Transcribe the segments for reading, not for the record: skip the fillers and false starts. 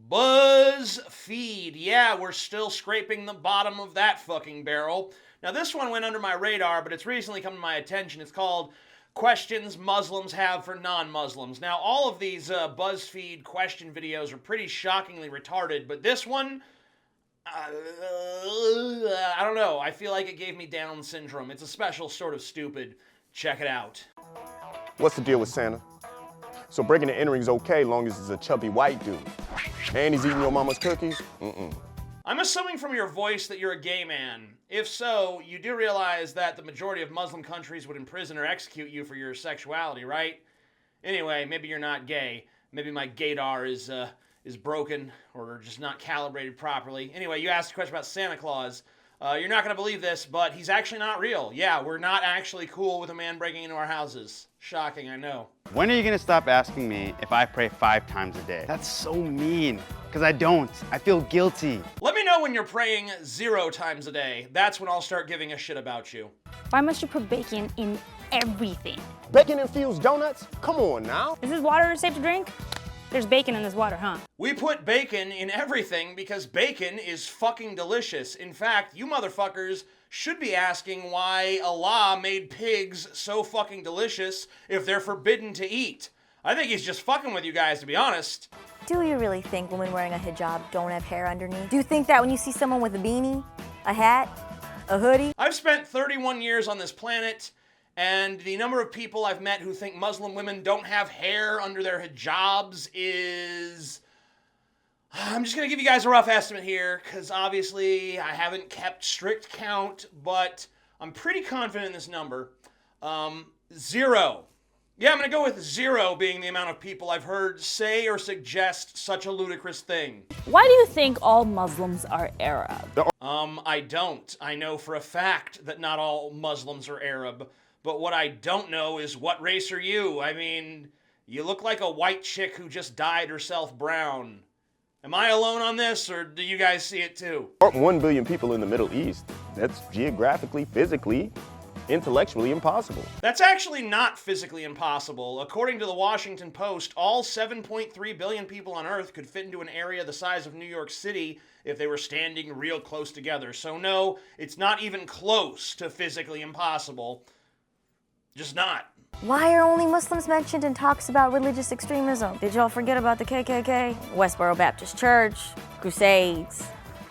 BuzzFeed. Yeah, we're still scraping the bottom of that fucking barrel. Now, this one went under my radar, but it's recently come to my attention. It's called Questions Muslims Have for Non-Muslims. Now, all of these BuzzFeed question videos are pretty shockingly retarded, but this one, I don't know. I feel like it gave me Down syndrome. It's a special sort of stupid. Check it out. What's the deal with Santa? So breaking and entering's okay long as it's a chubby white dude. And he's eating your mama's cookies? I'm assuming from your voice that you're a gay man. If so, you do realize that the majority of Muslim countries would imprison or execute you for your sexuality, right? Anyway, maybe you're not gay. Maybe my gaydar is broken or just not calibrated properly. Anyway, you asked a question about Santa Claus. You're not going to believe this, but he's actually not real. Yeah, we're not actually cool with a man breaking into our houses. Shocking, I know. When are you gonna stop asking me if I pray 5 times a day? That's so mean, because I don't. I feel guilty. Let me know when you're praying 0 times a day. That's when I'll start giving a shit about you. Why must you put bacon in everything? Bacon-infused donuts? Come on now. Is this water safe to drink? There's bacon in this water, huh? We put bacon in everything because bacon is fucking delicious. In fact, you motherfuckers should be asking why Allah made pigs so fucking delicious if they're forbidden to eat. I think he's just fucking with you guys, to be honest. Do you really think women wearing a hijab don't have hair underneath? Do you think that when you see someone with a beanie, a hat, a hoodie? I've spent 31 years on this planet, and the number of people I've met who think Muslim women don't have hair under their hijabs is... I'm just going to give you guys a rough estimate here, because obviously I haven't kept strict count, but I'm pretty confident in this number. 0. Yeah, I'm going to go with 0 being the amount of people I've heard say or suggest such a ludicrous thing. Why do you think all Muslims are Arab? I don't. I know for a fact that not all Muslims are Arab, but what I don't know is what race are you? I mean, you look like a white chick who just dyed herself brown. Am I alone on this, or do you guys see it too? 1 billion people in the Middle East. That's geographically, physically, intellectually impossible. That's actually not physically impossible. According to the Washington Post, all 7.3 billion people on Earth could fit into an area the size of New York City if they were standing real close together. So no, it's not even close to physically impossible. Just not. Why are only Muslims mentioned in talks about religious extremism? Did y'all forget about the KKK? Westboro Baptist Church, Crusades?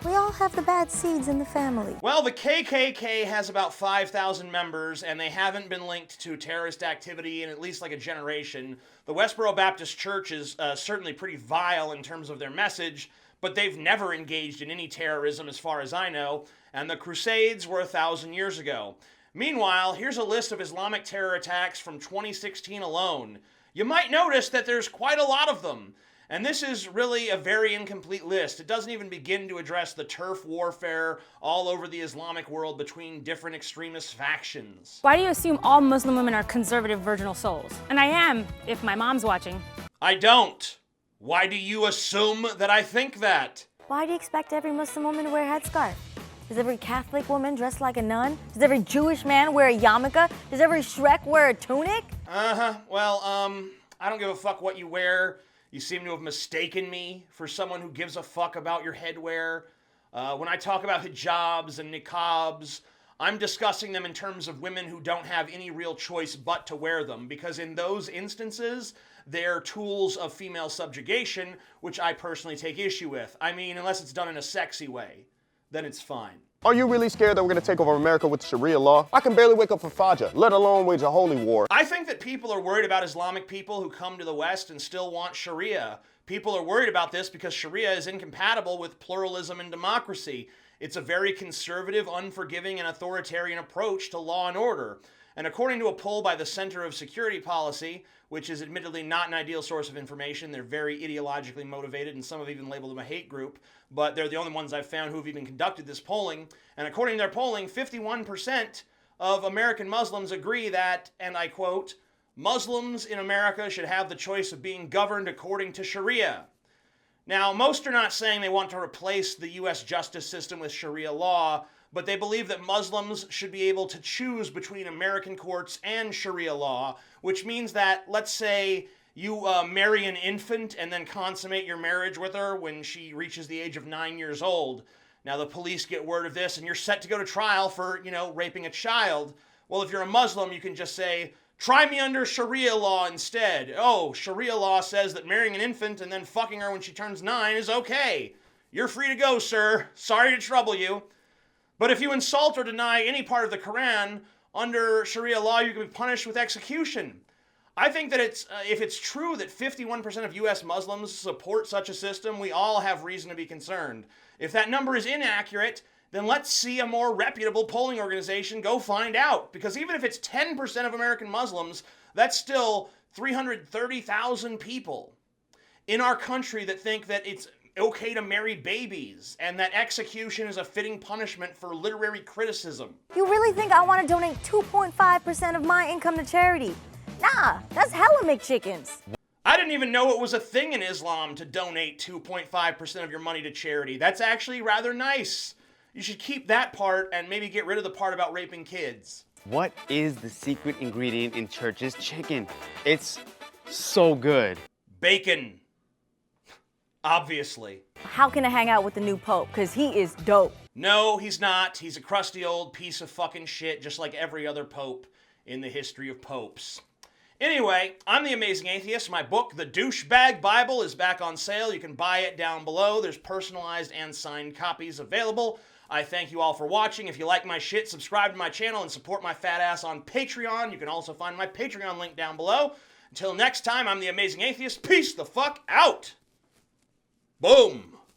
We all have the bad seeds in the family. Well, the KKK has about 5,000 members, and they haven't been linked to terrorist activity in at least like a generation. The Westboro Baptist Church is certainly pretty vile in terms of their message, but they've never engaged in any terrorism as far as I know, and the Crusades were 1,000 years ago. Meanwhile, here's a list of Islamic terror attacks from 2016 alone. You might notice that there's quite a lot of them. And this is really a very incomplete list. It doesn't even begin to address the turf warfare all over the Islamic world between different extremist factions. Why do you assume all Muslim women are conservative virginal souls? And I am, if my mom's watching. I don't. Why do you assume that I think that? Why do you expect every Muslim woman to wear a headscarf? Does every Catholic woman dress like a nun? Does every Jewish man wear a yarmulke? Does every Shrek wear a tunic? Well, I don't give a fuck what you wear. You seem to have mistaken me for someone who gives a fuck about your headwear. When I talk about hijabs and niqabs, I'm discussing them in terms of women who don't have any real choice but to wear them, because in those instances, they're tools of female subjugation, which I personally take issue with. I mean, unless it's done in a sexy way, then it's fine. Are you really scared that we're going to take over America with Sharia law? I can barely wake up for Fajr, let alone wage a holy war. I think that people are worried about Islamic people who come to the West and still want Sharia. People are worried about this because Sharia is incompatible with pluralism and democracy. It's a very conservative, unforgiving, and authoritarian approach to law and order. And according to a poll by the Center of Security Policy, which is admittedly not an ideal source of information, they're very ideologically motivated, and some have even labeled them a hate group, but they're the only ones I've found who've even conducted this polling. And according to their polling, 51% of American Muslims agree that, and I quote, Muslims in America should have the choice of being governed according to Sharia. Now, most are not saying they want to replace the U.S. justice system with Sharia law, but they believe that Muslims should be able to choose between American courts and Sharia law, which means that, let's say, You marry an infant and then consummate your marriage with her when she reaches the age of 9 years old. Now the police get word of this and you're set to go to trial for, raping a child. Well, if you're a Muslim, you can just say, try me under Sharia law instead. Oh, Sharia law says that marrying an infant and then fucking her when she turns 9 is okay. You're free to go, sir. Sorry to trouble you. But if you insult or deny any part of the Quran, under Sharia law, you can be punished with execution. I think that if it's true that 51% of U.S. Muslims support such a system, we all have reason to be concerned. If that number is inaccurate, then let's see a more reputable polling organization go find out. Because even if it's 10% of American Muslims, that's still 330,000 people in our country that think that it's okay to marry babies and that execution is a fitting punishment for literary criticism. You really think I want to donate 2.5% of my income to charity? Nah, that's hella McChickens. I didn't even know it was a thing in Islam to donate 2.5% of your money to charity. That's actually rather nice. You should keep that part and maybe get rid of the part about raping kids. What is the secret ingredient in church's chicken? It's so good. Bacon. Obviously. How can I hang out with the new pope? Because he is dope. No, he's not. He's a crusty old piece of fucking shit, just like every other pope in the history of popes. Anyway, I'm The Amazing Atheist. My book, The Douchebag Bible, is back on sale. You can buy it down below. There's personalized and signed copies available. I thank you all for watching. If you like my shit, subscribe to my channel and support my fat ass on Patreon. You can also find my Patreon link down below. Until next time, I'm The Amazing Atheist. Peace the fuck out. Boom.